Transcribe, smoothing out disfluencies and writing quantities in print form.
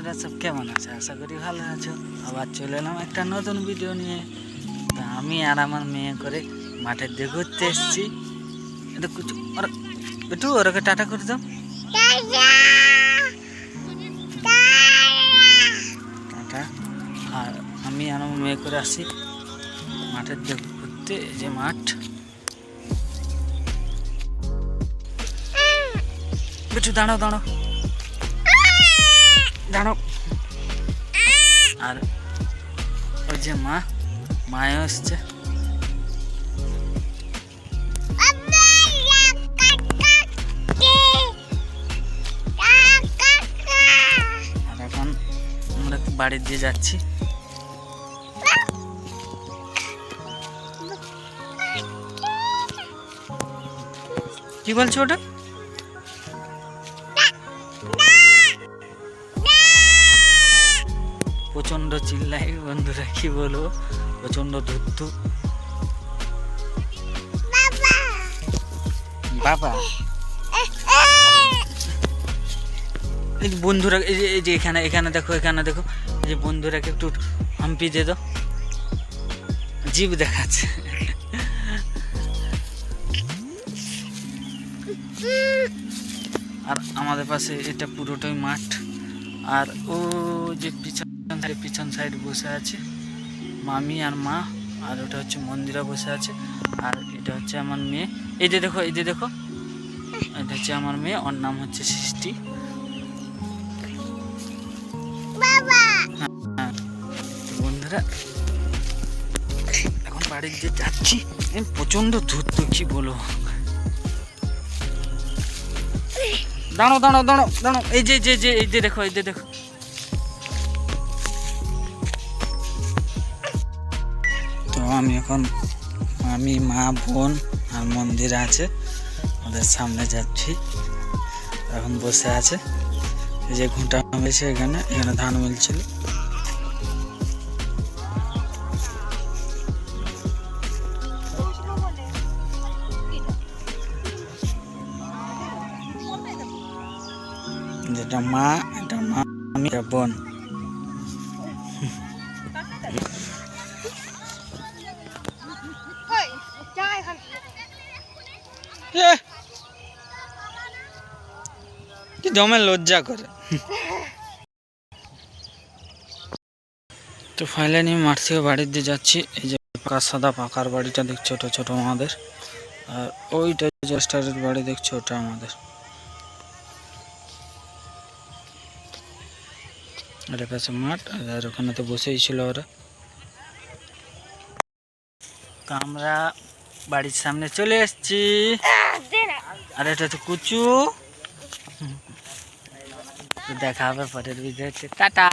তোমরা সব কেমন আছো? আশা করি ভালো আছো। আবার চলে এলাম একটা নতুন ভিডিও নিয়ে। তা আমি আর আমার মেয়ে করে মাঠের দিকে ঘুরতে এসেছি। এটা কিছু একটু ওরকে টাটা করে দাও। টাটা। আর আমি আর আমার মেয়ে করে আসি মাঠের দিকে ঘুরতে। এই যে মাঠ, একটু দাঁড়াও দাঁড়াও দাঁড়াও। আর ওই যে মায়ও এসছে। আর এখন আমরা বাড়ির দিয়ে যাচ্ছি। কি বলছো ওটা? প্রচন্ড চিল্লাই বন্ধুরা, কি বলবো, প্রচন্ড ধুধু। বাবা এই বন্ধুরা, এই যে এখানে এখানে দেখো, এখানে দেখো, এই যে বন্ধুরাকে একটু হাম্পি দিয়ে দাও, জিভ দেখাচ্ছে। আর আমাদের পাশে এটা পুরোটাই মাঠ। আর ও যে পিছন সাইড বসে আছে মামি আর মা। আর ওটা হচ্ছে মন্দিরা বসে আছে। আর এটা হচ্ছে আমার মেয়ে। এই যে দেখো, এই যে দেখো, এটা হচ্ছে আমার মেয়ে, ওর নাম হচ্ছে সৃষ্টি। বন্ধুরা এখন বাড়ির যে যাচ্ছি, প্রচন্ড ধুধু, কি বলবো। দাঁড়াও দাঁড়াও দাঁড়াও দাঁড়াও, এই যে এই যে দেখো, এই যে দেখো। তো আমি এখন মা বোন আর মন্দির আছে ওদের সামনে যাচ্ছি। এখন বসে আছে এই যে ঘুঁটা মেরেছে, এখানে ধান মিলছিল। যেটা মা, এটা মা, আমি বোন। কি জমে লজ্জা করে। তো ফাইনালি মাঠ থেকে বাড়ির দিয়ে যাচ্ছি। এই যে সাদা পাকার বাড়িটা দেখছো, ওটা ছোট আমাদের। আর ওইটা যে স্টারের বাড়ি দেখছো, ওটা আমাদের। এটা কাছে মাঠ, আর ওখানে তো বসেই ছিল ওরা। তো আমরা বাড়ির সামনে চলে এসেছি। আর এটা তো কুচু। দেখা হবে পরের ভিডিওতে। টাটা।